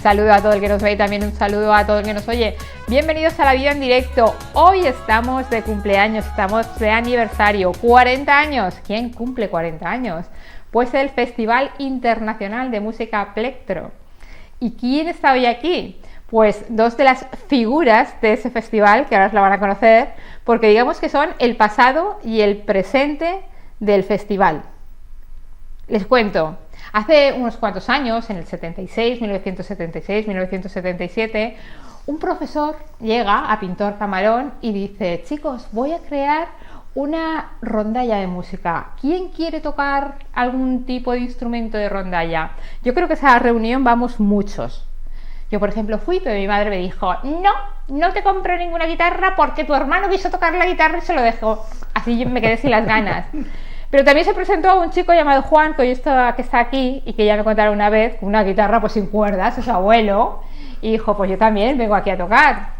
saludo a todo el que nos ve y también un saludo a todo el que nos oye. Bienvenidos a La Vida en Directo. Hoy estamos de cumpleaños, estamos de aniversario, 40 años. ¿Quién cumple 40 años? Pues el Festival Internacional de Música Plectro. ¿Y quién está hoy aquí? Pues dos de las figuras de ese festival, que ahora os la van a conocer, porque digamos que son el pasado y el presente del festival. Les cuento, hace unos cuantos años, en el 1976, 1977, un profesor llega a Pintor Camarón y dice: chicos, voy a crear una rondalla de música. ¿Quién quiere tocar algún tipo de instrumento de rondalla? Yo creo que a esa reunión vamos muchos. Yo, por ejemplo, fui, pero mi madre me dijo: no te compro ninguna guitarra porque tu hermano quiso tocar la guitarra y se lo dejó. Así me quedé sin las ganas. Pero también se presentó un chico llamado Juan, que hoy está aquí y que ya me contaron una vez, con una guitarra pues sin cuerdas, es su abuelo, y dijo: pues yo también vengo aquí a tocar.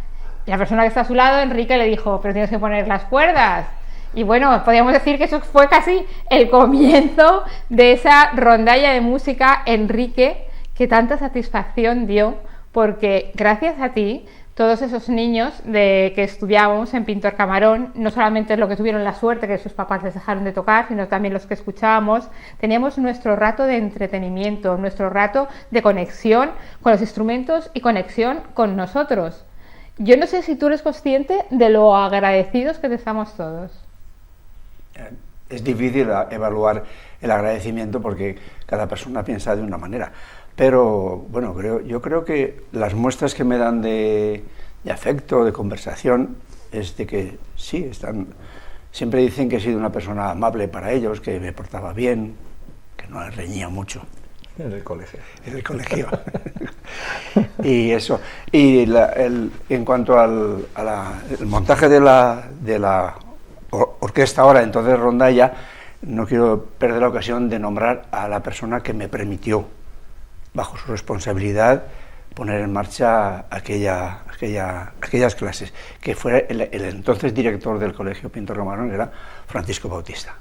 Y la persona que está a su lado, Enrique, le dijo: pero tienes que poner las cuerdas. Y bueno, podríamos decir que eso fue casi el comienzo de esa rondalla de música, Enrique, que tanta satisfacción dio, porque gracias a ti, todos esos niños que estudiábamos en Pintor Camarón, no solamente los que tuvieron la suerte que sus papás les dejaron de tocar, sino también los que escuchábamos, teníamos nuestro rato de entretenimiento, nuestro rato de conexión con los instrumentos y conexión con nosotros. Yo no sé si tú eres consciente de lo agradecidos que te estamos todos. Es difícil evaluar el agradecimiento porque cada persona piensa de una manera. Pero bueno, yo creo que las muestras que me dan de afecto, de conversación, es de que sí, siempre dicen que he sido una persona amable para ellos, que me portaba bien, que no les reñía mucho. En el colegio. En el colegio. Y eso. Y en cuanto al el montaje de la orquesta ahora, entonces rondalla, no quiero perder la ocasión de nombrar a la persona que me permitió, bajo su responsabilidad, poner en marcha aquellas clases, que fue el entonces director del Colegio Pintor Camarón, era Francisco Bautista.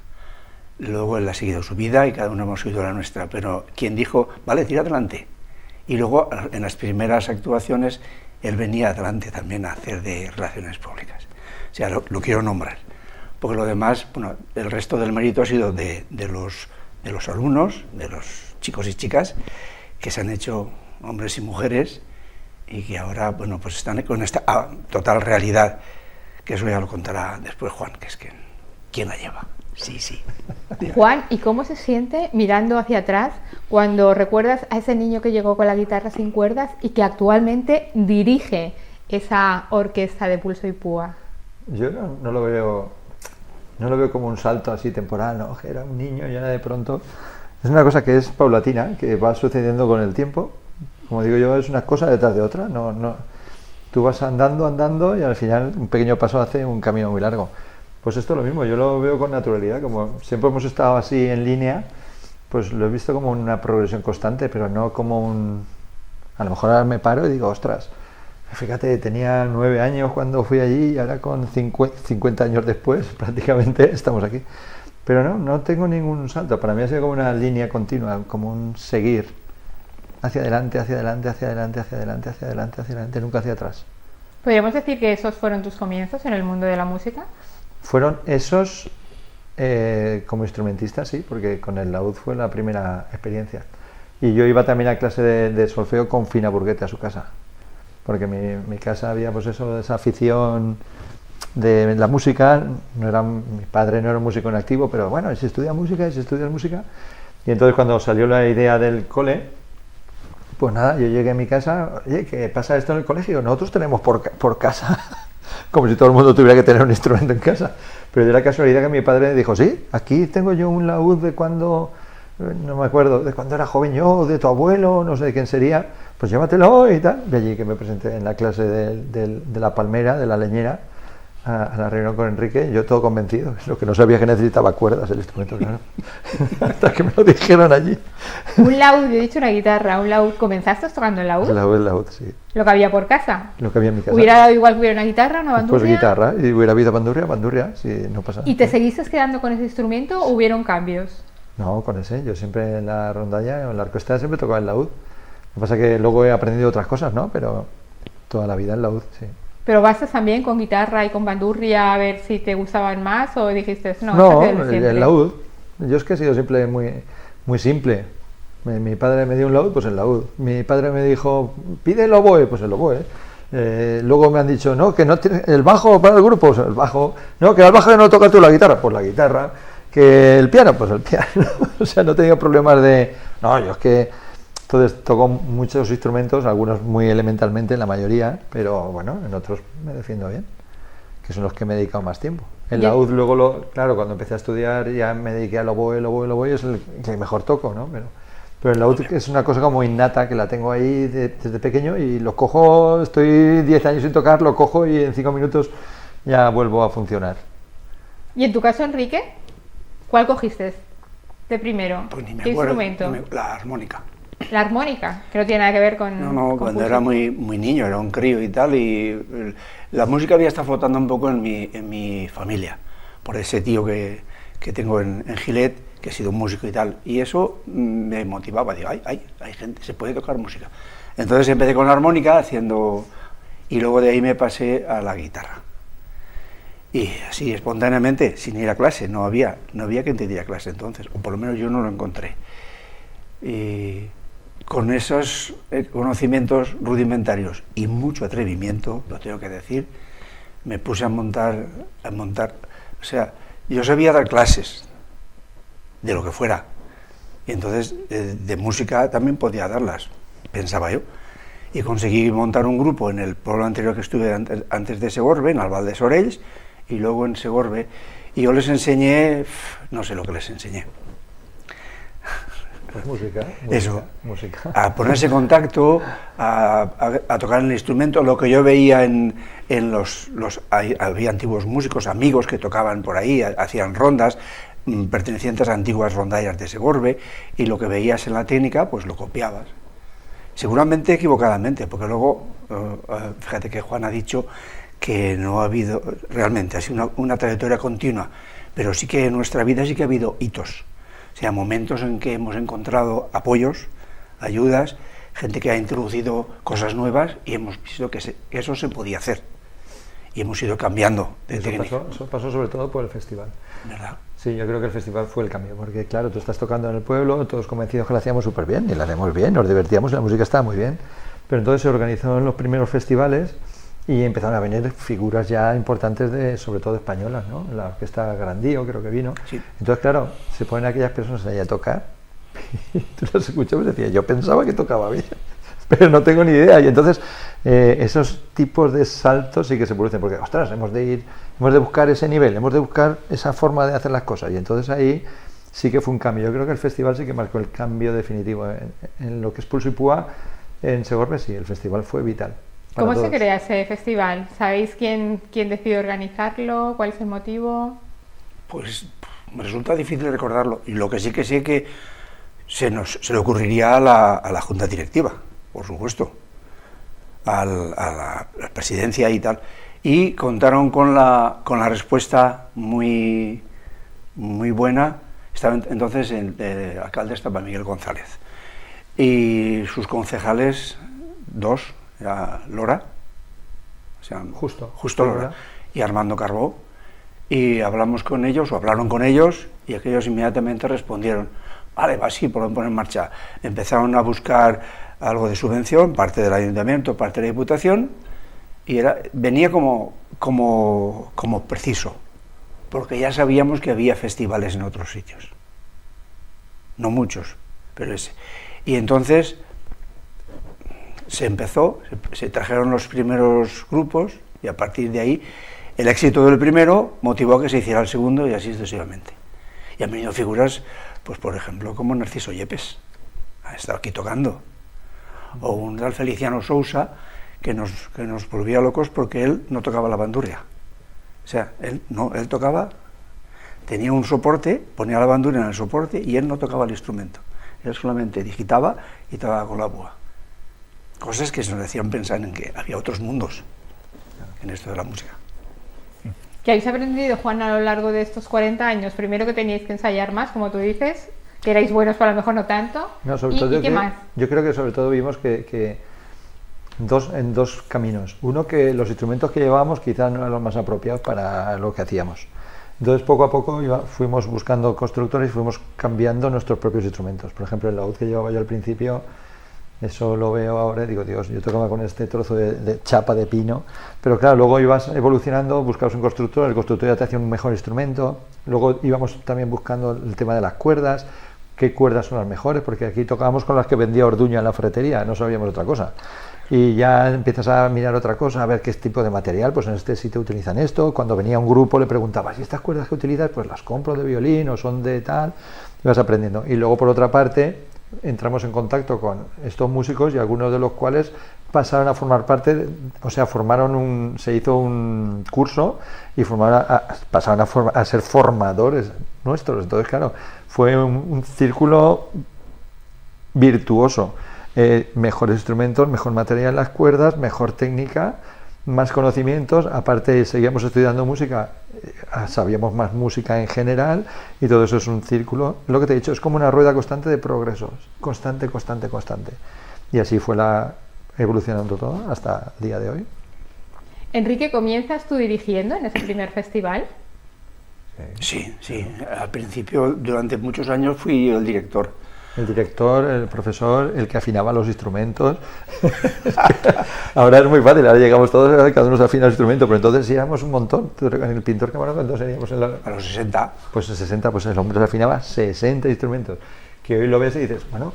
Luego él ha seguido su vida y cada uno hemos seguido la nuestra, pero quien dijo: vale, tira adelante. Y luego en las primeras actuaciones él venía adelante también a hacer de relaciones públicas. O sea, lo quiero nombrar, porque lo demás, bueno, el resto del mérito ha sido de los alumnos, de los chicos y chicas, que se han hecho hombres y mujeres y que ahora, bueno, pues están con esta total realidad, que eso ya lo contará después Juan, que es quien la lleva. Sí. Juan, ¿y cómo se siente mirando hacia atrás cuando recuerdas a ese niño que llegó con la guitarra sin cuerdas y que actualmente dirige esa orquesta de Pulso y Púa? Yo no lo veo como un salto así temporal, ¿no? Que era un niño y ahora de pronto... Es una cosa que es paulatina, que va sucediendo con el tiempo. Como digo yo, es una cosa detrás de otra. Tú vas andando y al final un pequeño paso hace un camino muy largo. Pues esto es lo mismo, yo lo veo con naturalidad. Como siempre hemos estado así en línea, pues lo he visto como una progresión constante, pero no como a lo mejor ahora me paro y digo: ostras, fíjate, tenía 9 años cuando fui allí y ahora con 50 años después prácticamente estamos aquí. Pero no tengo ningún salto. Para mí ha sido como una línea continua, como un seguir hacia adelante, nunca hacia atrás. ¿Podríamos decir que esos fueron tus comienzos en el mundo de la música? Fueron esos como instrumentista, sí, porque con el laúd fue la primera experiencia. Y yo iba también a clase de solfeo con Fina Burguete a su casa, porque en mi casa había pues eso, esa afición de la música. Mi padre no era un músico en activo, pero bueno, se estudia música. Y entonces cuando salió la idea del cole, pues nada, yo llegué a mi casa: oye, ¿qué pasa esto en el colegio? Nosotros tenemos por casa, como si todo el mundo tuviera que tener un instrumento en casa. Pero de la casualidad que mi padre dijo: sí, aquí tengo yo un laúd de cuando, no me acuerdo, de cuando era joven yo, de tu abuelo, no sé de quién sería, pues llévatelo y tal. De allí que me presenté en la clase de la palmera, de la leñera, a la reunión con Enrique, yo todo convencido. Lo que no sabía que necesitaba cuerdas el instrumento, claro. Hasta que me lo dijeron allí. Un laúd, yo he dicho una guitarra, un laúd. ¿Comenzaste tocando el laúd? El laúd, sí. ¿Lo que había por casa? Lo que había en mi casa. ¿Hubiera dado igual que hubiera una guitarra, una bandurria? Pues guitarra, y hubiera habido bandurria, sí, no pasa nada. ¿Y te seguiste quedando con ese instrumento o hubieron cambios? No, con ese. Yo siempre en la rondalla, en la orquesta siempre tocaba el laúd. Lo que pasa es que luego he aprendido otras cosas, ¿no? Pero toda la vida en laúd, sí. ¿Pero vas también con guitarra y con bandurria a ver si te gustaban más o dijiste, no, No, esta es de siempre? el laúd. Yo es que he sido siempre muy simple. Mi padre me dio un laúd, pues el laúd. Mi padre me dijo, pide el oboe, pues el oboe. Luego me han dicho, no, que no tienes el bajo para el grupo, pues el bajo. No, que al bajo no toca tú la guitarra, pues la guitarra. Que el piano, pues el piano. O sea, no he tenido problemas de... No, yo es que... Entonces toco muchos instrumentos, algunos muy elementalmente, la mayoría, pero bueno, en otros me defiendo bien, que son los que me he dedicado más tiempo. El laúd luego, claro, cuando empecé a estudiar ya me dediqué al oboe, y es el que mejor toco, ¿no? Pero el laúd es una cosa como innata, que la tengo ahí desde pequeño y lo cojo, estoy 10 años sin tocar, lo cojo y en 5 minutos ya vuelvo a funcionar. ¿Y en tu caso, Enrique? ¿Cuál cogiste de primero? Pues ni me ¿Qué acuerdo, instrumento? la armónica. La armónica, que no tiene nada que ver con... No, con cuando música. era muy niño, era un crío y tal, y la música había estado flotando un poco en mi familia, por ese tío que tengo en Gilet, que ha sido un músico y tal, y eso me motivaba, digo, hay gente, se puede tocar música. Entonces empecé con la armónica y luego de ahí me pasé a la guitarra. Y así, espontáneamente, sin ir a clase, no había quien te diera clase entonces, o por lo menos yo no lo encontré. Y con esos conocimientos rudimentarios y mucho atrevimiento, lo tengo que decir, me puse a montar, o sea, yo sabía dar clases, de lo que fuera, y entonces de música también podía darlas, pensaba yo, y conseguí montar un grupo en el pueblo anterior que estuve antes de Segorbe, en Albal de Sorells, y luego en Segorbe, y yo les enseñé, no sé lo que les enseñé. Pues música, eso, música. A ponerse en contacto, a tocar el instrumento, lo que yo veía había antiguos músicos, amigos que tocaban por ahí, hacían rondas, pertenecientes a antiguas rondallas de Segorbe, y lo que veías en la técnica, pues lo copiabas. Seguramente equivocadamente, porque luego, fíjate que Juan ha dicho que no ha habido, realmente ha sido una trayectoria continua, pero sí que en nuestra vida sí que ha habido hitos. O sea, momentos en que hemos encontrado apoyos, ayudas, gente que ha introducido cosas nuevas y hemos visto que eso se podía hacer. Y hemos ido cambiando de técnica. Eso pasó sobre todo por el festival. ¿Verdad? Sí, yo creo que el festival fue el cambio, porque claro, tú estás tocando en el pueblo, todos convencidos que lo hacíamos súper bien, y lo hacemos bien, nos divertíamos, y la música estaba muy bien, pero entonces se organizó en los primeros festivales y empezaron a venir figuras ya importantes, sobre todo españolas, ¿no? La orquesta Grandío creo que vino. Sí. Entonces, claro, se ponen aquellas personas ahí a tocar y tú las escuchabas y decías, yo pensaba que tocaba bien, pero no tengo ni idea. Y entonces esos tipos de saltos sí que se producen, porque, ostras, hemos de buscar ese nivel, hemos de buscar esa forma de hacer las cosas. Y entonces ahí sí que fue un cambio. Yo creo que el festival sí que marcó el cambio definitivo. En lo que es Pulso y Púa, en Segorbe sí, el festival fue vital. ¿Cómo se crea ese festival? ¿Sabéis quién decide organizarlo? ¿Cuál es el motivo? Pues me resulta difícil recordarlo. Y lo que sí que sé que se le ocurriría a la junta directiva, por supuesto, a la presidencia y tal. Y contaron con la respuesta muy buena. Estaba entonces el alcalde estaba Miguel González. Y sus concejales, dos, era Lora, o sea, justo Lora, y Armando Carbó, y hablaron con ellos, y aquellos inmediatamente respondieron, vale, va, sí, podemos poner en marcha. Empezaron a buscar algo de subvención, parte del ayuntamiento, parte de la diputación, y venía como preciso, porque ya sabíamos que había festivales en otros sitios, no muchos, pero ese. Y entonces se trajeron los primeros grupos, y a partir de ahí el éxito del primero motivó a que se hiciera el segundo y así sucesivamente. Y han venido figuras, pues por ejemplo, como Narciso Yepes, ha estado aquí tocando, o un tal Feliciano Sousa, que nos volvía locos porque él no tocaba la bandurria. O sea, él tocaba, tenía un soporte, ponía la bandurria en el soporte y él no tocaba el instrumento. Él solamente digitaba y tocaba con la púa. Cosas que nos hacían pensar en que había otros mundos en esto de la música. ¿Qué habéis aprendido, Juan, a lo largo de estos 40 años? Primero que teníais que ensayar más, como tú dices, que erais buenos, pero a lo mejor no tanto. No, sobre todo ¿Y qué más? yo creo que sobre todo vimos que en dos caminos. Uno, que los instrumentos que llevábamos quizás no eran los más apropiados para lo que hacíamos. Entonces, poco a poco fuimos buscando constructores y fuimos cambiando nuestros propios instrumentos. Por ejemplo, el laúd que llevaba yo al principio, eso lo veo ahora y digo, Dios, yo tocaba con este trozo de chapa de pino, pero claro, luego ibas evolucionando, buscabas un constructor, el constructor ya te hacía un mejor instrumento, luego íbamos también buscando el tema de las cuerdas, qué cuerdas son las mejores, porque aquí tocábamos con las que vendía Orduña en la ferretería, no sabíamos otra cosa. Y ya empiezas a mirar otra cosa, a ver qué tipo de material, pues en este sitio utilizan esto. Cuando venía un grupo le preguntaba, ¿y estas cuerdas que utilizas? Pues las compro de violín o son de tal, y vas aprendiendo. Y luego, por otra parte, entramos en contacto con estos músicos y algunos de los cuales pasaron a formar parte, o sea, se hizo un curso y pasaron a ser formadores nuestros. Entonces, claro, fue un círculo virtuoso. Mejores instrumentos, mejor material en las cuerdas, mejor técnica, más conocimientos. Aparte, seguíamos estudiando música, sabíamos más música en general, y todo eso es un círculo. Lo que te he dicho, es como una rueda constante de progresos, constante. Y así fue evolucionando todo hasta el día de hoy. Enrique, ¿comienzas tú dirigiendo en ese primer festival? Sí. Al principio, durante muchos años, fui el director. El director, el profesor, el que afinaba los instrumentos. Ahora es muy fácil, ahora llegamos todos, cada uno se afina el instrumento, pero entonces sí éramos un montón. El pintor Camarón, entonces seríamos a los 60. Pues en 60, pues el hombre se afinaba 60 instrumentos. Que hoy lo ves y dices, bueno,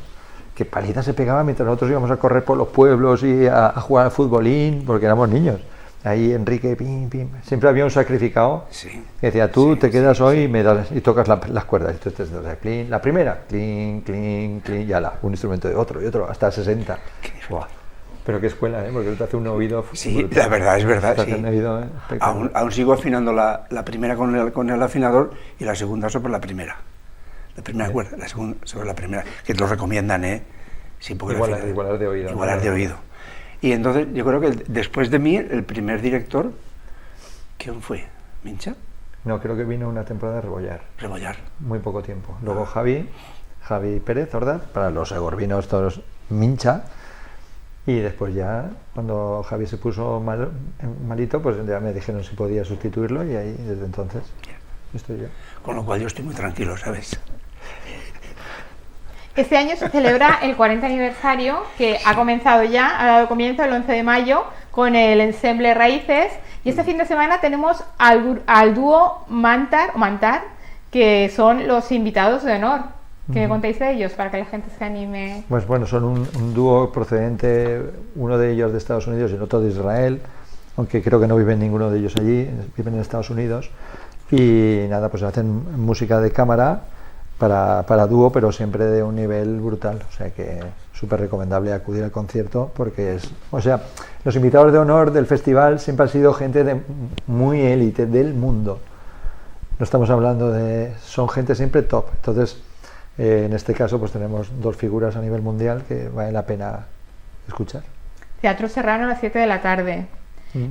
qué paliza se pegaba mientras nosotros íbamos a correr por los pueblos y a jugar al futbolín, porque éramos niños. Ahí Enrique, pim, siempre había un sacrificado que decía, tú te quedas hoy y tocas las cuerdas. Entonces, la primera, clink, ya un instrumento de otro, y otro, hasta 60. Wow. Pero qué escuela, porque te hace un oído. Sí, brutal. La verdad, es verdad. Te hace un oído, aún sigo afinando la primera con el afinador y la segunda sobre la primera. La primera cuerda, la segunda sobre la primera, que te lo recomiendan, sí, igualar de oído. Igualar de oído. Y entonces yo creo que después de mí, el primer director, ¿quién fue? ¿Mincha? No, creo que vino una temporada de Rebollar. Muy poco tiempo. Luego Javi Pérez Ordaz, para los segorbinos todos Mincha. Y después ya, cuando Javi se puso malito, pues ya me dijeron si podía sustituirlo, y ahí desde entonces estoy yo. Con lo cual yo estoy muy tranquilo, ¿sabes? Este año se celebra el 40 aniversario, que ha comenzado ya, ha dado comienzo el 11 de mayo con el ensemble Raíces, y este fin de semana tenemos al dúo Mantar, que son los invitados de honor. ¿Qué me contáis de ellos para que la gente se anime? Pues bueno, son un dúo procedente, uno de ellos de Estados Unidos y el otro de Israel, aunque creo que no viven ninguno de ellos allí, viven en Estados Unidos, y nada, pues hacen música de cámara para dúo, pero siempre de un nivel brutal, o sea que súper recomendable acudir al concierto, porque los invitados de honor del festival siempre han sido gente de muy élite del mundo, no estamos hablando son gente siempre top. Entonces en este caso pues tenemos dos figuras a nivel mundial que vale la pena escuchar. Teatro Serrano a las 7 de la tarde.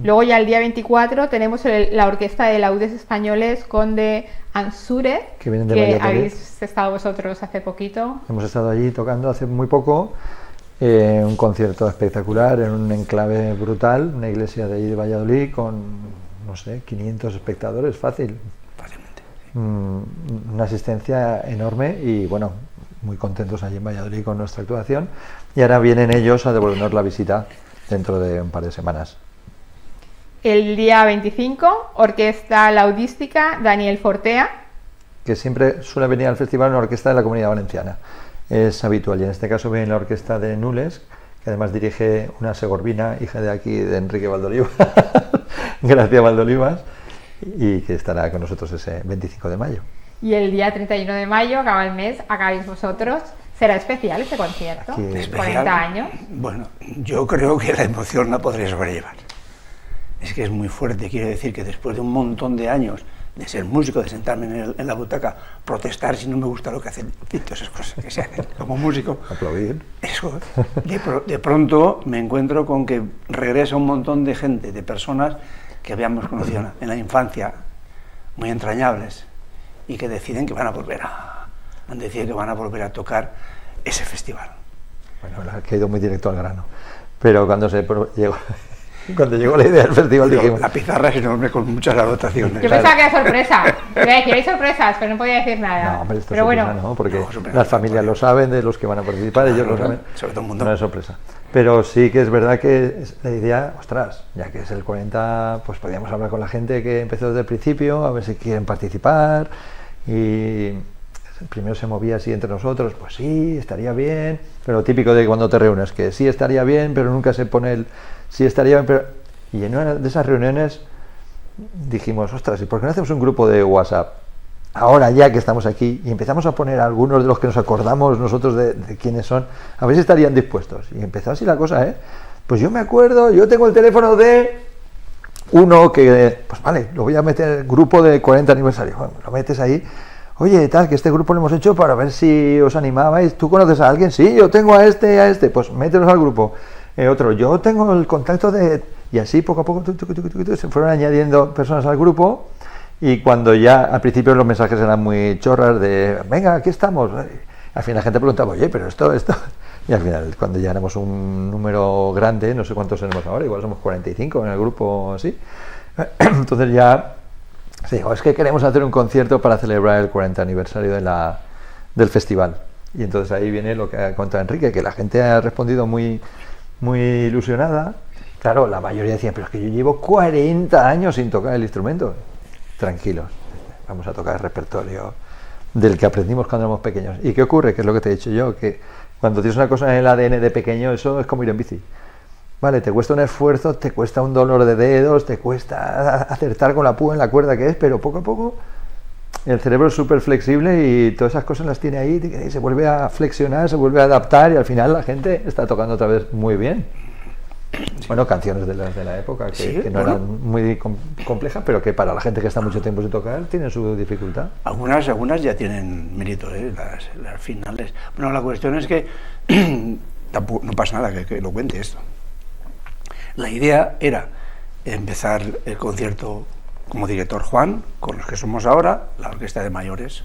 Luego ya el día 24 tenemos la orquesta de laudes españoles Conde Ansúrez, que vienen de que Valladolid. habéis estado vosotros hace poquito. Hemos estado allí tocando hace muy poco, un concierto espectacular en un enclave brutal, una iglesia de allí de Valladolid con, no sé, 500 espectadores, fácilmente. Una asistencia enorme y bueno, muy contentos allí en Valladolid con nuestra actuación, y ahora vienen ellos a devolvernos la visita dentro de un par de semanas. El día 25, Orquesta Laudística Daniel Fortea, que siempre suele venir al festival una orquesta de la Comunidad Valenciana, es habitual, y en este caso viene la orquesta de Nules, que además dirige una segorbina, hija de aquí de Enrique Valdolivas, Gracia Valdolivas, y que estará con nosotros ese 25 de mayo. Y el día 31 de mayo, acaba el mes, acabáis vosotros. ¿Será especial este concierto? Especial. 40 años. Bueno, yo creo que la emoción la podré sobrellevar. Es que es muy fuerte, quiero decir que después de un montón de años de ser músico, de sentarme en la butaca, protestar si no me gusta lo que hacen, y todas esas cosas que se hacen como músico. Aplaudir. Eso, de pronto me encuentro con que regresa un montón de gente, de personas que habíamos conocido en la infancia, muy entrañables, y que deciden que van a volver han decidido que van a volver a tocar ese festival. Bueno, la que ha ido muy directo al grano. Pero cuando llegó la idea del festival dijimos... La pizarra es enorme con muchas anotaciones. Yo pensaba que era sorpresa. Que hay sorpresas, pero no podía decir nada. No, hombre, esto pero es sorpresa, bueno, no, porque sorpresa, las familias lo saben, de los que van a participar, ellos lo saben. Sobre todo el mundo. No es sorpresa. Pero sí que es verdad que la idea, ostras, ya que es el 40, pues podíamos hablar con la gente que empezó desde el principio, a ver si quieren participar. Y primero se movía así entre nosotros, pues sí, estaría bien. Pero lo típico de cuando te reúnes, que sí estaría bien, pero nunca se pone el sí estaría bien. Pero... Y en una de esas reuniones dijimos, ostras, ¿y por qué no hacemos un grupo de WhatsApp? Ahora ya que estamos aquí y empezamos a poner a algunos de los que nos acordamos nosotros de quiénes son, a ver si estarían dispuestos. Y empezó así la cosa, ¿eh? Pues yo me acuerdo, yo tengo el teléfono de uno que, pues vale, lo voy a meter en el grupo de 40 aniversario. Bueno, lo metes ahí, oye, tal, que este grupo lo hemos hecho para ver si os animabais. ¿Tú conoces a alguien? Sí, yo tengo a este, pues mételos al grupo. Otro, yo tengo el contacto de... Y así poco a poco se fueron añadiendo personas al grupo. Y cuando ya al principio los mensajes eran muy chorras de venga, aquí estamos, al final la gente preguntaba, oye, pero esto, y al final cuando ya éramos un número grande, no sé cuántos tenemos ahora, igual somos 45 en el grupo así, entonces ya se dijo, es que queremos hacer un concierto para celebrar el 40 aniversario del festival. Y entonces ahí viene lo que ha contado Enrique, que la gente ha respondido muy, muy ilusionada. Claro, la mayoría decían, pero es que yo llevo 40 años sin tocar el instrumento. Tranquilos, vamos a tocar el repertorio del que aprendimos cuando éramos pequeños. ¿Y qué ocurre? Que es lo que te he dicho yo, que cuando tienes una cosa en el ADN de pequeño, eso es como ir en bici. Vale, te cuesta un esfuerzo, te cuesta un dolor de dedos, te cuesta acertar con la púa en la cuerda que es, pero poco a poco el cerebro es súper flexible y todas esas cosas las tiene ahí, y se vuelve a flexionar, se vuelve a adaptar y al final la gente está tocando otra vez muy bien. Sí. Bueno, canciones de la época que no eran muy complejas, pero que para la gente que está mucho tiempo sin tocar tienen su dificultad. Algunas ya tienen mérito, las finales. Bueno, la cuestión es que tampoco, no pasa nada que lo cuente esto. La idea era empezar el concierto como director Juan, con los que somos ahora, la orquesta de mayores.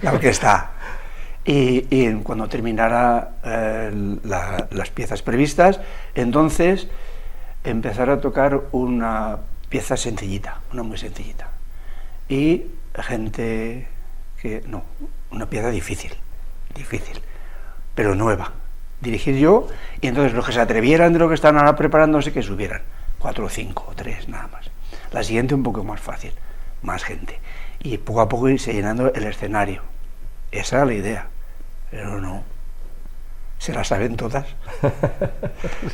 La orquesta. Y cuando terminara las piezas previstas, entonces empezar a tocar una pieza sencillita, una muy sencillita. Y gente que, no, una pieza difícil, pero nueva. Dirigir yo, y entonces los que se atrevieran de lo que están ahora preparándose, que subieran 4 o 5 o 3 nada más. La siguiente un poco más fácil, más gente. Y poco a poco irse llenando el escenario. Esa era la idea. Pero no, se la saben todas.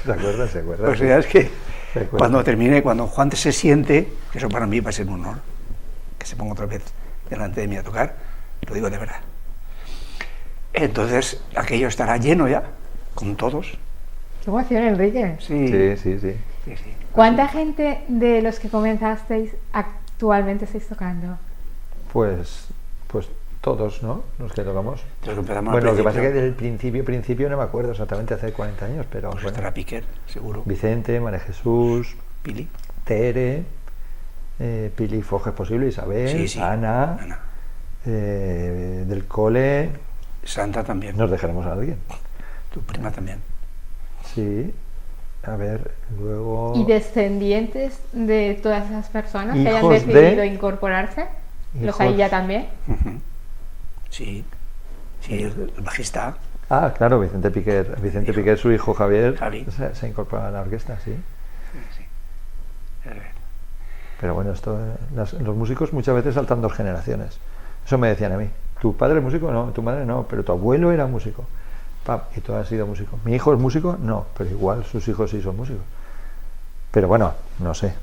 ¿Se acuerdan? O sea, es que cuando termine, cuando Juan se siente, que eso para mí va a ser un honor, que se ponga otra vez delante de mí a tocar, lo digo de verdad. Entonces, aquello estará lleno ya, con todos. Qué emoción, Enrique. Sí. ¿Cuánta gente de los que comenzasteis actualmente estáis tocando? Pues todos, ¿no? Los que tocamos. Bueno, lo que pasa es que del principio no me acuerdo exactamente, hace 40 años, pero pues bueno. Estará Piquer, seguro. Vicente, María Jesús, Pili, Tere, Pili Foge es posible, Isabel, sí. Ana. Del cole. Santa también. Nos dejaremos a alguien. Tu prima también. Sí. A ver, luego. ¿Y descendientes de todas esas personas que hayan Hijos decidido incorporarse? ¿Los hay ya también? Uh-huh. Sí, el bajista. Ah, claro, Vicente Piquer, su hijo Javier, Javi. se incorpora a la orquesta, sí. Sí. Pero bueno, los músicos muchas veces saltan 2 generaciones. Eso me decían a mí. ¿Tu padre es músico? No. ¿Tu madre? No. Pero tu abuelo era músico. Y tú has sido músico. ¿Mi hijo es músico? No. Pero igual sus hijos sí son músicos. Pero bueno, no sé.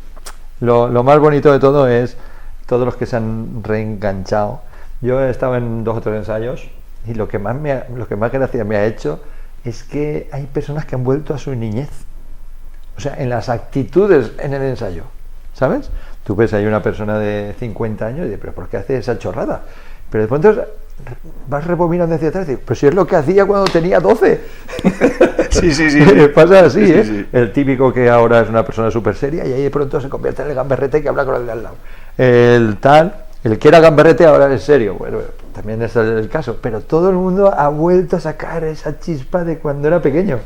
Lo más bonito de todo es todos los que se han reenganchado. Yo he estado en 2 o 3 ensayos y lo que más gracia me ha hecho es que hay personas que han vuelto a su niñez. O sea, en las actitudes en el ensayo, ¿sabes? Tú ves ahí una persona de 50 años y dices, ¿pero por qué hace esa chorrada? Pero de pronto vas rebobinando hacia atrás y dices, pues si es lo que hacía cuando tenía 12. Sí. Pasa así, sí. El típico que ahora es una persona súper seria y ahí de pronto se convierte en el gamberrete que habla con el de al lado. El tal, El que era gamberrete ahora es serio, bueno, también es el caso, pero todo el mundo ha vuelto a sacar esa chispa de cuando era pequeño,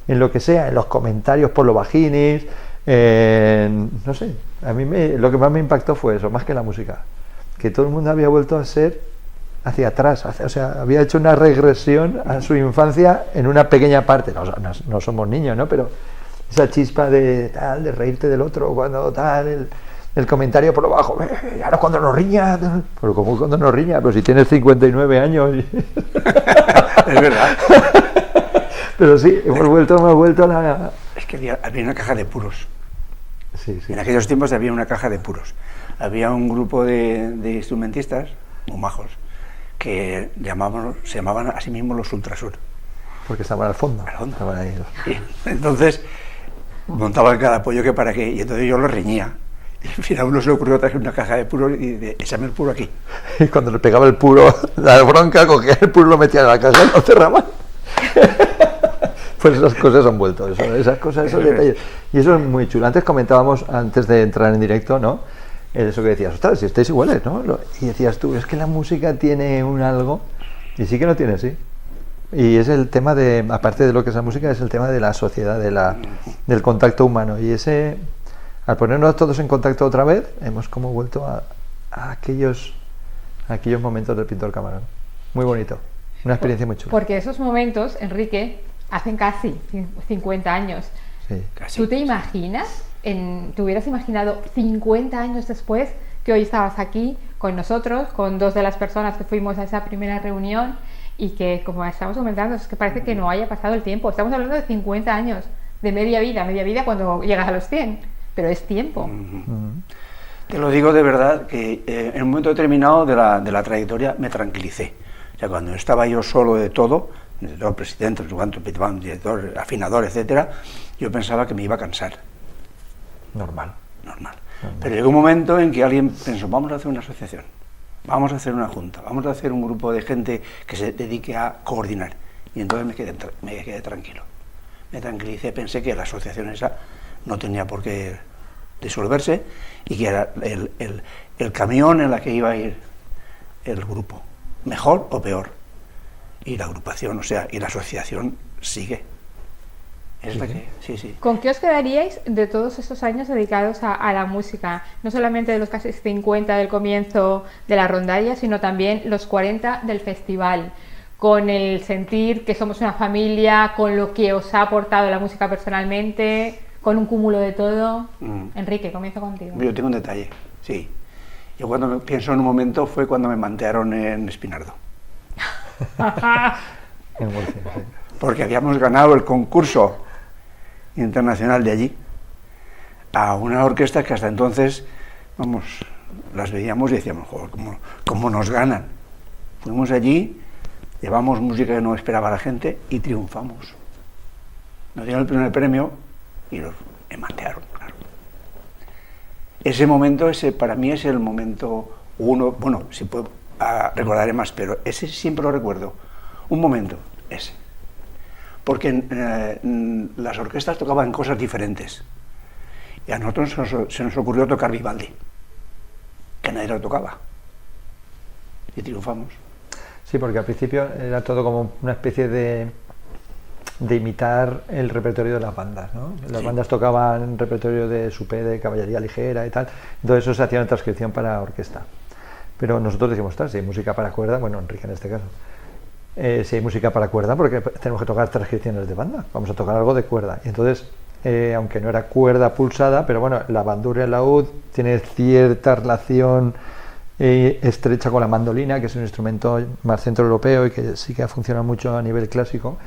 en lo que sea, en los comentarios por los vaginis, no sé, a mí lo que más me impactó fue eso, más que la música, que todo el mundo había vuelto a ser hacia atrás, o sea, había hecho una regresión a su infancia en una pequeña parte, no somos niños, ¿no? Pero esa chispa de tal, de reírte del otro, cuando tal, el comentario por lo bajo, ahora cuando nos riña, pero ¿cómo cuando nos riña? Pero si tienes 59 años. Es verdad. Pero sí, hemos vuelto a la... Es que había una caja de puros. Sí. En aquellos tiempos había una caja de puros. Había un grupo de instrumentistas, muy majos, que se llamaban a sí mismos los Ultrasur. Porque estaban al fondo. Estaban ahí. Y entonces montaban cada pollo que para qué, y entonces yo los reñía. Y al final uno se le ocurrió traer una caja de puros y de échame el puro aquí. Y cuando le pegaba el puro, la bronca, cogía el puro, lo metía en la caja y lo cerraba. Pues esas cosas han vuelto, esas cosas, esos detalles. Y eso es muy chulo. Antes comentábamos, antes de entrar en directo, ¿no? Eso que decías, ostras, si estáis iguales, ¿no? Y decías tú, es que la música tiene un algo, y sí que lo tiene, sí. Y es el tema de, aparte de lo que es la música, es el tema de la sociedad, del contacto humano. Y ese, al ponernos todos en contacto otra vez, hemos como vuelto a aquellos momentos del Pintor Camarón. Muy bonito, una experiencia muy chula. Porque esos momentos, Enrique, hacen casi 50 años. Sí. Casi. ¿Tú te imaginas, te hubieras imaginado 50 años después que hoy estabas aquí con nosotros, con dos de las personas que fuimos a esa primera reunión y que, como estamos comentando, es que parece que no haya pasado el tiempo? Estamos hablando de 50 años, de media vida cuando llegas a los 100, pero es tiempo. Te lo digo de verdad, que en un momento determinado de la trayectoria me tranquilicé. O sea, cuando estaba yo solo de todo, presidente, director, afinador, etcétera, yo pensaba que me iba a cansar. Normal. Pero llegó un momento en que alguien pensó, vamos a hacer una asociación, vamos a hacer una junta, vamos a hacer un grupo de gente que se dedique a coordinar. Y entonces me quedé tranquilo. Me tranquilicé, pensé que la asociación esa no tenía por qué disolverse y que era el camión en la que iba a ir el grupo, mejor o peor. Y la agrupación, o sea, y la asociación sigue. Es la que, sí. ¿Con qué os quedaríais de todos estos años dedicados a la música? No solamente de los casi 50 del comienzo de la rondalla, sino también los 40 del festival. Con el sentir que somos una familia, con lo que os ha aportado la música personalmente, con un cúmulo de todo. Enrique, comienzo contigo. Yo tengo un detalle, sí. Yo cuando pienso en un momento fue cuando me mantearon en Espinardo. En Murcia, sí. Porque habíamos ganado el concurso internacional de allí a una orquesta que hasta entonces, vamos, las veíamos y decíamos, joder, ¿cómo nos ganan? Fuimos allí, llevamos música que no esperaba la gente y triunfamos. Nos dieron el primer premio y me mantearon, claro. Ese momento, para mí es el momento bueno, si puedo, recordaré más, pero ese siempre lo recuerdo. Un momento, ese. Porque las orquestas tocaban cosas diferentes. Y a nosotros se nos ocurrió tocar Vivaldi, que nadie lo tocaba. Y triunfamos. Sí, porque al principio era todo como una especie de imitar el repertorio de las bandas, ¿no? Las bandas tocaban repertorio de supé, de caballería ligera y tal. Entonces eso se hacía en transcripción para orquesta. Pero nosotros decimos, ostras, si hay música para cuerda, bueno, Enrique en este caso, si hay música para cuerda, porque tenemos que tocar transcripciones de banda, vamos a tocar algo de cuerda. Y entonces, aunque no era cuerda pulsada, pero bueno, la bandurria, el laúd, tiene cierta relación estrecha con la mandolina, que es un instrumento más centroeuropeo y que sí que ha funcionado mucho a nivel clásico.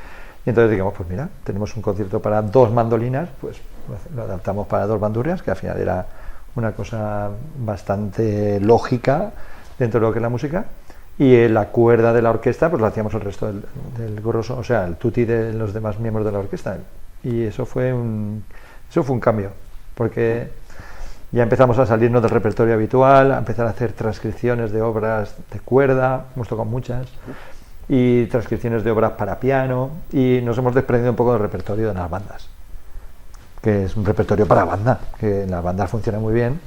Y entonces digamos, pues mira, tenemos un concierto para dos mandolinas, pues lo adaptamos para dos bandurrias, que al final era una cosa bastante lógica dentro de lo que es la música. Y la cuerda de la orquesta pues lo hacíamos el resto del grosso, o sea, el tutti de los demás miembros de la orquesta. Y eso fue un cambio, porque ya empezamos a salirnos del repertorio habitual, a empezar a hacer transcripciones de obras de cuerda, hemos tocado muchas, y transcripciones de obras para piano, y nos hemos desprendido un poco del repertorio de las bandas, que es un repertorio para banda, que en las bandas funciona muy bien,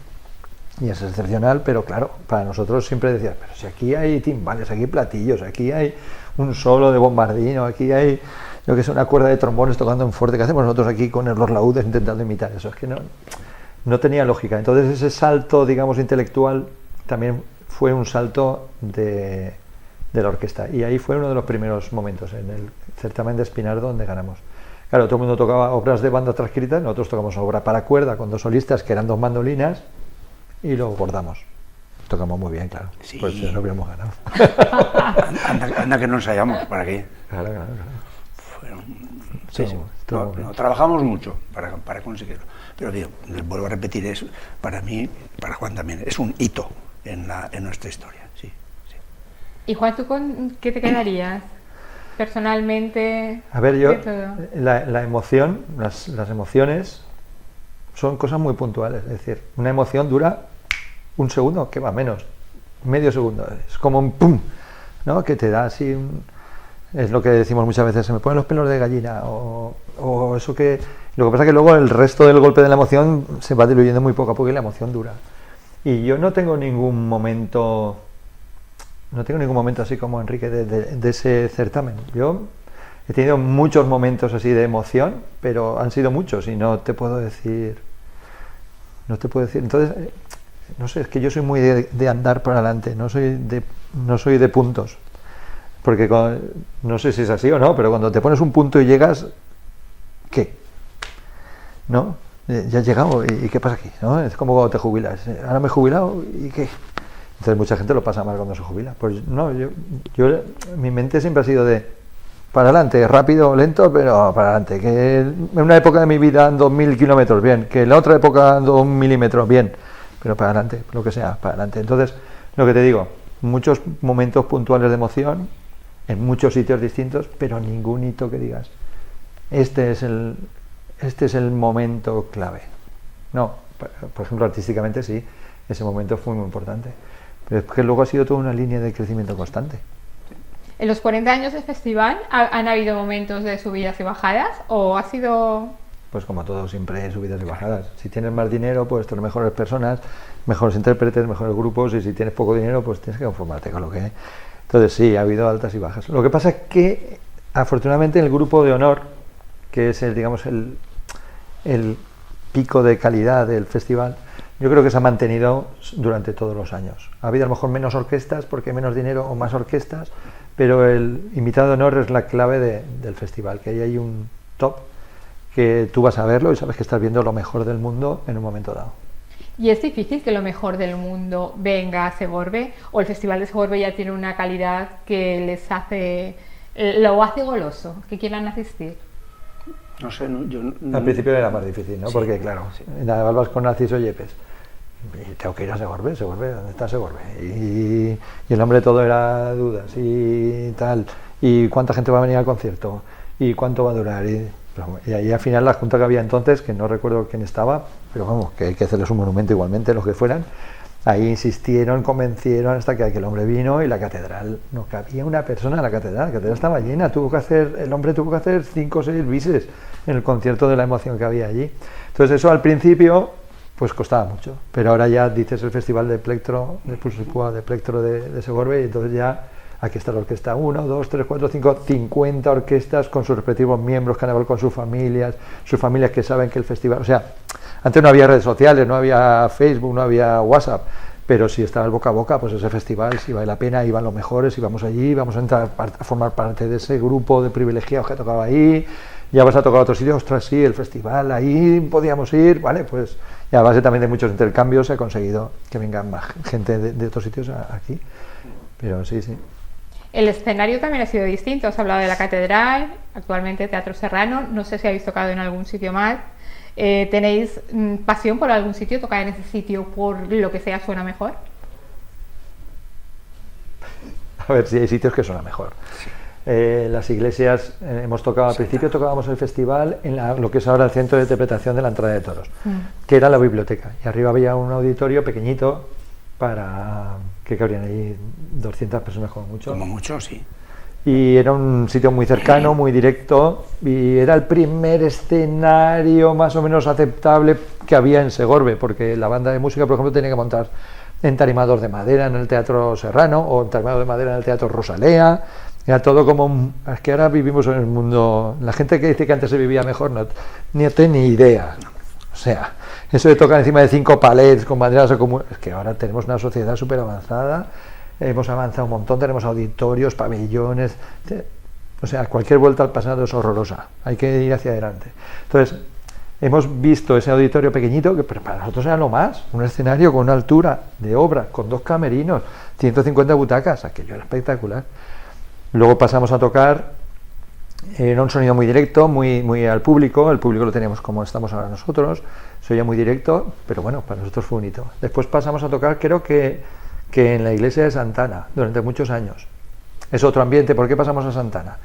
y es excepcional, pero claro, para nosotros siempre decías, pero si aquí hay timbales, aquí hay platillos, aquí hay un solo de bombardino, aquí hay, yo que sé, una cuerda de trombones tocando en fuerte, ¿qué hacemos nosotros aquí con los laúdes intentando imitar eso? Es que no tenía lógica. Entonces ese salto, digamos, intelectual también fue un salto de la orquesta, y ahí fue uno de los primeros momentos en el certamen de Espinardo donde ganamos. Claro, todo el mundo tocaba obras de banda transcritas, nosotros tocamos obra para cuerda con 2 solistas que eran 2 mandolinas y lo bordamos. Tocamos muy bien, claro. Sí. Pues ya no hubiéramos ganado. Anda que no ensayamos, ¿para qué? Claro. Sí, trabajamos mucho para conseguirlo. Pero digo, les vuelvo a repetir, es para mí, para Juan también, es un hito en nuestra historia. Sí. ¿Y Juan, tú con qué te quedarías? Personalmente. A ver, yo, la emoción, las emociones son cosas muy puntuales. Es decir, una emoción dura 1 segundo, que va menos, medio segundo. Es como un pum, ¿no? Que te da así es lo que decimos muchas veces, se me ponen los pelos de gallina, o eso que... Lo que pasa es que luego el resto del golpe de la emoción se va diluyendo muy poco a poco y la emoción dura. Y yo no tengo ningún momento así como Enrique de ese certamen. Yo he tenido muchos momentos así de emoción, pero han sido muchos y no te puedo decir. Entonces, no sé, es que yo soy muy de andar para adelante, no soy de puntos. Porque no sé si es así o no, pero cuando te pones un punto y llegas, ¿qué? ¿No? Ya has llegado, ¿y qué pasa aquí? ¿No? Es como cuando te jubilas. Ahora me he jubilado, ¿y qué? Entonces mucha gente lo pasa mal cuando se jubila. Pues no, yo mi mente siempre ha sido de para adelante, rápido, lento, pero para adelante. Que en una época de mi vida ando 1000 kilómetros, bien. Que en la otra época ando 1 milímetro, bien. Pero para adelante, lo que sea, para adelante. Entonces, lo que te digo, muchos momentos puntuales de emoción, en muchos sitios distintos, pero ningún hito que digas, este es el momento clave. No, por ejemplo, artísticamente sí, ese momento fue muy importante. Pero es que luego ha sido toda una línea de crecimiento constante. ¿En los 40 años del festival han habido momentos de subidas y bajadas? ¿O ha sido...? Pues como todo, siempre hay subidas y bajadas. Si tienes más dinero, pues tienes mejores personas, mejores intérpretes, mejores grupos, y si tienes poco dinero, pues tienes que conformarte con lo que hay. Entonces sí, ha habido altas y bajas. Lo que pasa es que, afortunadamente, el grupo de honor, que es el pico de calidad del festival, yo creo que se ha mantenido durante todos los años. Ha habido a lo mejor menos orquestas porque hay menos dinero, o más orquestas, pero el invitado de honor es la clave del festival, que ahí hay un top que tú vas a verlo y sabes que estás viendo lo mejor del mundo en un momento dado. ¿Y es difícil que lo mejor del mundo venga a Segorbe? ¿O el Festival de Segorbe ya tiene una calidad que lo hace goloso, que quieran asistir? No sé, Al principio era más difícil, ¿no? Sí, porque claro, sí. Nada, vas con Narciso Yepes. Y tengo que ir a Segorbe, ¿dónde está Segorbe? Y el nombre todo era dudas y tal. ¿Y cuánta gente va a venir al concierto? ¿Y cuánto va a durar? Y ahí al final la junta que había entonces, que no recuerdo quién estaba, pero vamos, que hay que hacerles un monumento igualmente, los que fueran, ahí insistieron, convencieron hasta que aquel hombre vino y la catedral, no cabía una persona en la catedral estaba llena, el hombre tuvo que hacer 5 o 6 bises en el concierto de la emoción que había allí. Entonces eso al principio pues costaba mucho, pero ahora ya dices el festival de Plectro, de Pulsipua, de Plectro de Segorbe, y entonces ya aquí está la orquesta 1, 2, 3, 4, 5, 50 orquestas con sus respectivos miembros, carnaval con sus familias que saben que el festival... O sea, antes no había redes sociales, no había Facebook, no había WhatsApp, pero si estaba el boca a boca, pues ese festival, si vale la pena, iban los mejores, y vamos allí, vamos a entrar a formar parte de ese grupo de privilegiados que tocaba ahí, ya vas a tocar a otros sitios, ostras, sí, el festival, ahí podíamos ir, vale, pues... Y a base también de muchos intercambios se ha conseguido que vengan más gente de otros sitios aquí, pero sí. El escenario también ha sido distinto, has hablado de la catedral, actualmente Teatro Serrano, no sé si habéis tocado en algún sitio más. ¿Tenéis pasión por algún sitio, tocar en ese sitio por lo que sea suena mejor? A ver si hay sitios que suena mejor. Las iglesias, hemos tocado al principio, tocábamos el festival en lo que es ahora el centro de interpretación de la entrada de toros, que era la biblioteca, y arriba había un auditorio pequeñito para que cabrían ahí 200 personas como mucho. Como mucho, sí. y era un sitio muy cercano, muy directo, y era el primer escenario más o menos aceptable que había en Segorbe, porque la banda de música, por ejemplo, tenía que montar entarimador de madera en el Teatro Serrano o entarimador de madera en el Teatro Rosalea. Era todo como... Es que ahora vivimos en el mundo... La gente que dice que antes se vivía mejor no tiene ni idea. O sea, eso de tocar encima de 5 palets con banderas o como... Es que ahora tenemos una sociedad súper avanzada, hemos avanzado un montón, tenemos auditorios, pabellones... O sea, cualquier vuelta al pasado es horrorosa, hay que ir hacia adelante. Entonces, hemos visto ese auditorio pequeñito, que pero para nosotros era lo más, un escenario con una altura de obra, con 2 camerinos, 150 butacas, aquello era espectacular. Luego pasamos a tocar, era un sonido muy directo, muy al público, el público lo teníamos como estamos ahora nosotros, se oía muy directo, pero bueno, para nosotros fue un hito. Después pasamos a tocar, creo que en la iglesia de Santana, durante muchos años. Es otro ambiente. ¿Por qué pasamos a Santana?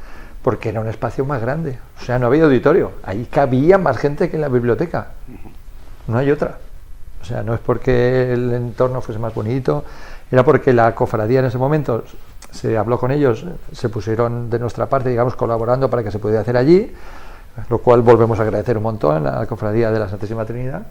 Porque era un espacio más grande, o sea, no había auditorio, ahí cabía más gente que en la biblioteca, no hay otra. O sea, no es porque el entorno fuese más bonito, era porque la cofradía en ese momento se habló con ellos, se pusieron de nuestra parte, digamos, colaborando para que se pudiera hacer allí, lo cual volvemos a agradecer un montón a la cofradía de la Santísima Trinidad.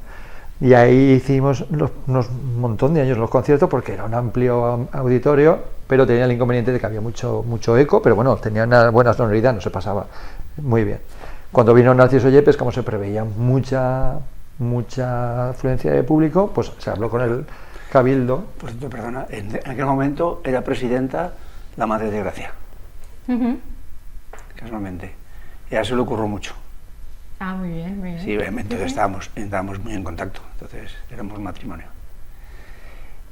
Y ahí hicimos unos montón de años los conciertos porque era un amplio auditorio, pero tenía el inconveniente de que había mucho eco, pero bueno, tenía una buena sonoridad, no se pasaba muy bien. Cuando vino Narciso Yepes, como se preveía mucha afluencia de público, pues se habló con el Cabildo. Por cierto, perdona, en aquel momento era presidenta la Madre de Gracia, casualmente. Y a eso le ocurrió mucho. Ah, muy bien, muy bien. Sí, entonces estábamos muy en contacto, entonces éramos matrimonio.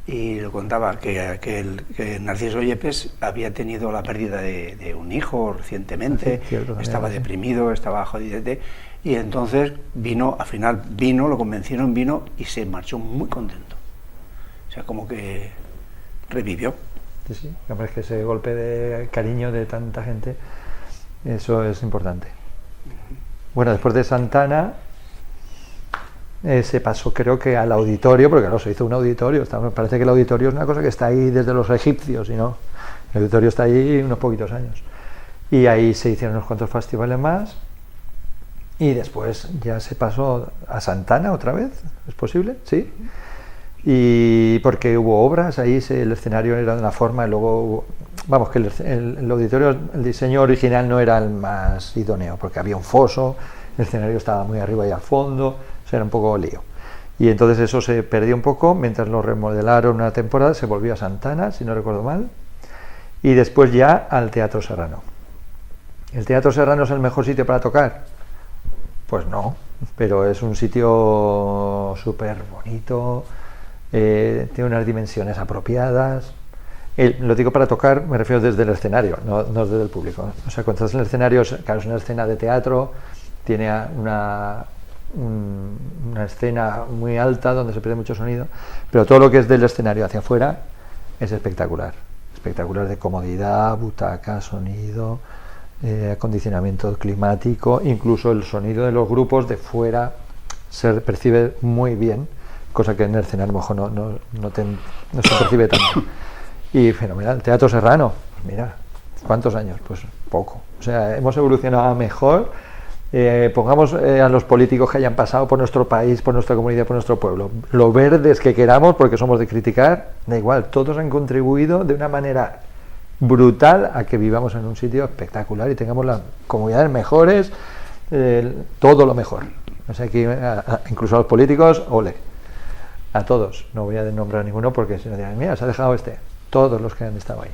Y lo contaba que Narciso Yepes había tenido la pérdida de un hijo recientemente, sí, cierto, estaba deprimido, estaba jodidete, y entonces al final lo convencieron, vino y se marchó muy contento. O sea, como que revivió. Sí, sí, es que ese golpe de cariño de tanta gente, eso es importante. Bueno, después de Santana se pasó, creo que al auditorio, porque claro, se hizo un auditorio. Parece que el auditorio es una cosa que está ahí desde los egipcios, y no, el auditorio está ahí unos poquitos años. Y ahí se hicieron unos cuantos festivales más, y después ya se pasó a Santana otra vez, ¿es posible? Sí. Y porque hubo obras, ahí el escenario era de una forma, y luego vamos, que el auditorio, el diseño original no era el más idóneo, porque había un foso, el escenario estaba muy arriba y al fondo, o sea, era un poco lío. Y entonces eso se perdió un poco, mientras lo remodelaron una temporada, se volvió a Santana, si no recuerdo mal, y después ya al Teatro Serrano. ¿El Teatro Serrano es el mejor sitio para tocar? Pues no, pero es un sitio súper bonito, tiene unas dimensiones apropiadas. Lo digo para tocar, me refiero desde el escenario, no desde el público. O sea, cuando estás en el escenario, claro, es una escena de teatro, tiene una escena muy alta donde se pierde mucho sonido, pero todo lo que es del escenario hacia afuera es espectacular. Espectacular de comodidad, butaca, sonido, acondicionamiento climático, incluso el sonido de los grupos de fuera se percibe muy bien, cosa que en el escenario a lo mejor no se percibe tanto. Y fenomenal. Teatro Serrano, pues mira, ¿cuántos años? Pues poco. O sea, hemos evolucionado a mejor. Pongamos a los políticos que hayan pasado por nuestro país, por nuestra comunidad, por nuestro pueblo, lo verdes que queramos, porque somos de criticar, da igual, todos han contribuido de una manera brutal a que vivamos en un sitio espectacular y tengamos las comunidades mejores, todo lo mejor. O sea, que incluso a los políticos, ole, a todos. No voy a nombrar a ninguno porque si no dirán, mira, se ha dejado todos los que han estado ahí.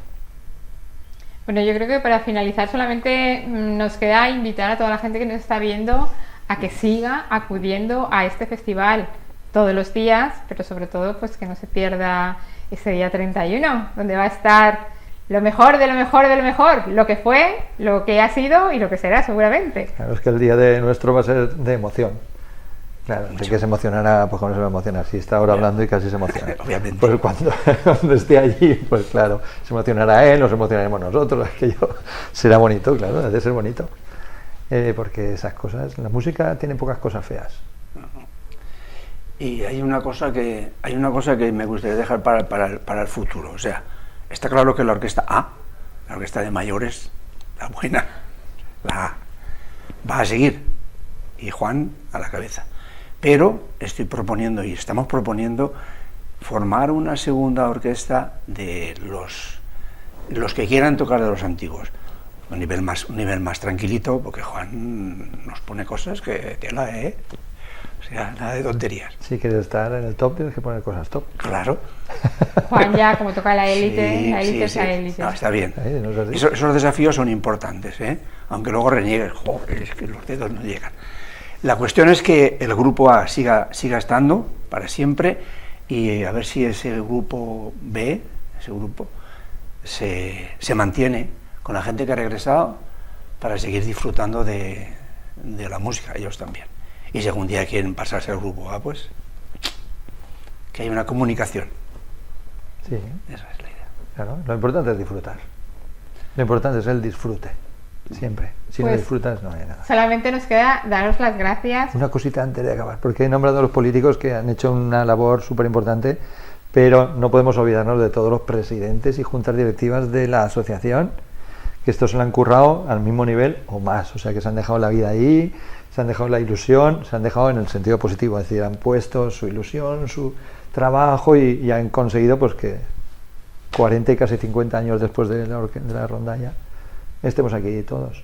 Bueno, yo creo que para finalizar solamente nos queda invitar a toda la gente que nos está viendo a que siga acudiendo a este festival todos los días, pero sobre todo pues que no se pierda ese día 31, donde va a estar lo mejor de lo mejor de lo mejor, lo que fue, lo que ha sido y lo que será seguramente. Claro, es que el día de nuestro va a ser de emoción. Claro, de que se emocionará, pues como no se va a emocionar, si está ahora hablando y casi se emociona. Obviamente. Pues cuando esté allí, pues claro, se emocionará él, nos emocionaremos nosotros, aquello será bonito, claro, debe ser bonito. Porque esas cosas, la música tiene pocas cosas feas. Y hay una cosa que me gustaría dejar para el futuro. O sea, está claro que la orquesta A, la orquesta de mayores, la buena, la A, va a seguir, y Juan a la cabeza. Pero estoy proponiendo, y estamos proponiendo, formar una segunda orquesta de los que quieran tocar de los antiguos. Un nivel más tranquilito, porque Juan nos pone cosas que tela, ¿eh? O sea, nada de tonterías. Si quieres estar en el top, tienes que poner cosas top. Claro. Juan ya, como toca la élite, Sí, la élite es sí, la sí. élite. No, está bien. ¿No es así? Esos desafíos son importantes, ¿eh? Aunque luego reniegues, joder, es que los dedos no llegan. La cuestión es que el grupo A siga estando para siempre, y a ver si ese grupo B, se mantiene con la gente que ha regresado para seguir disfrutando de la música, ellos también. Y si algún día quieren pasarse al grupo A, pues que haya una comunicación. Sí, Esa es la idea. claro. Lo importante es disfrutar. Lo importante es el disfrute, siempre. Si no Pues, disfrutas, no hay nada. Solamente nos queda daros las gracias. Una cosita antes de acabar, porque he nombrado a los políticos que han hecho una labor súper importante, pero no podemos olvidarnos de todos los presidentes y juntas directivas de la asociación, que estos se lo han currado al mismo nivel o más, o sea que se han dejado la vida ahí, se han dejado la ilusión, se han dejado en el sentido positivo, es decir, han puesto su ilusión, su trabajo y han conseguido pues que 40 y casi 50 años después de la rondalla estemos aquí todos.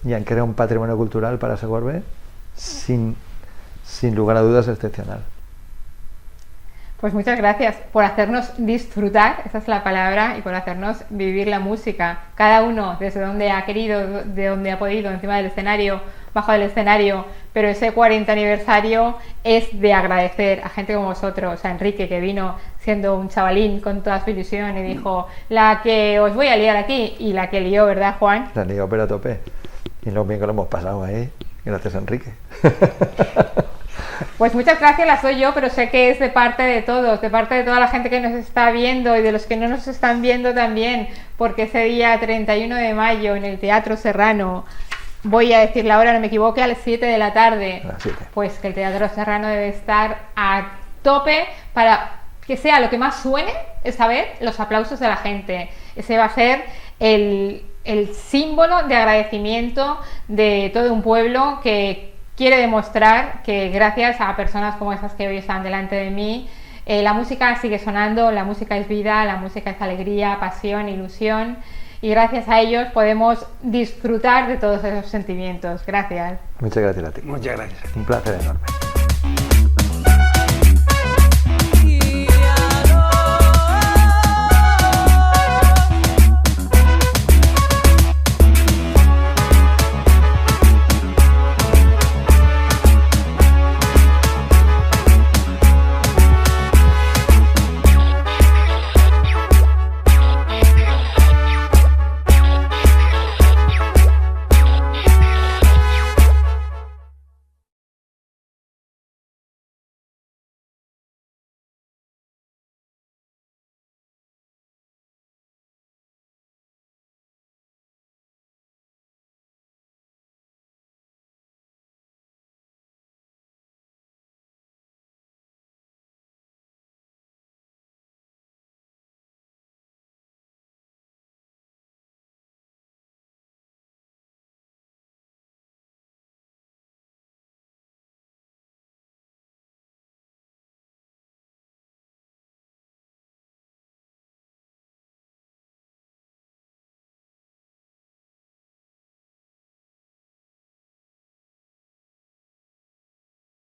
Y han creado un patrimonio cultural para Segorbe sin lugar a dudas excepcional. Pues muchas gracias por hacernos disfrutar, esa es la palabra, y por hacernos vivir la música. Cada uno desde donde ha querido, de donde ha podido, encima del escenario, bajo del escenario, pero ese 40 aniversario es de agradecer a gente como vosotros, a Enrique, que vino siendo un chavalín con toda su ilusión y dijo, la que os voy a liar aquí, y la que lió, ¿verdad, Juan? La lió, pero a tope. Y lo bien que lo hemos pasado ahí, gracias a Enrique. Pues muchas gracias, las doy yo, pero sé que es de parte de todos, de parte de toda la gente que nos está viendo y de los que no nos están viendo también, porque ese día 31 de mayo en el Teatro Serrano, voy a decir la hora, no me equivoque, a las 7 de la tarde, A las 7. pues que el Teatro Serrano debe estar a tope para que sea lo que más suene esta vez los aplausos de la gente. Ese va a ser el símbolo de agradecimiento de todo un pueblo que quiere demostrar que gracias a personas como esas que hoy están delante de mí, la música sigue sonando, la música es vida, la música es alegría, pasión, ilusión, y gracias a ellos podemos disfrutar de todos esos sentimientos. Gracias. Muchas gracias a ti. Muchas gracias. Un placer enorme.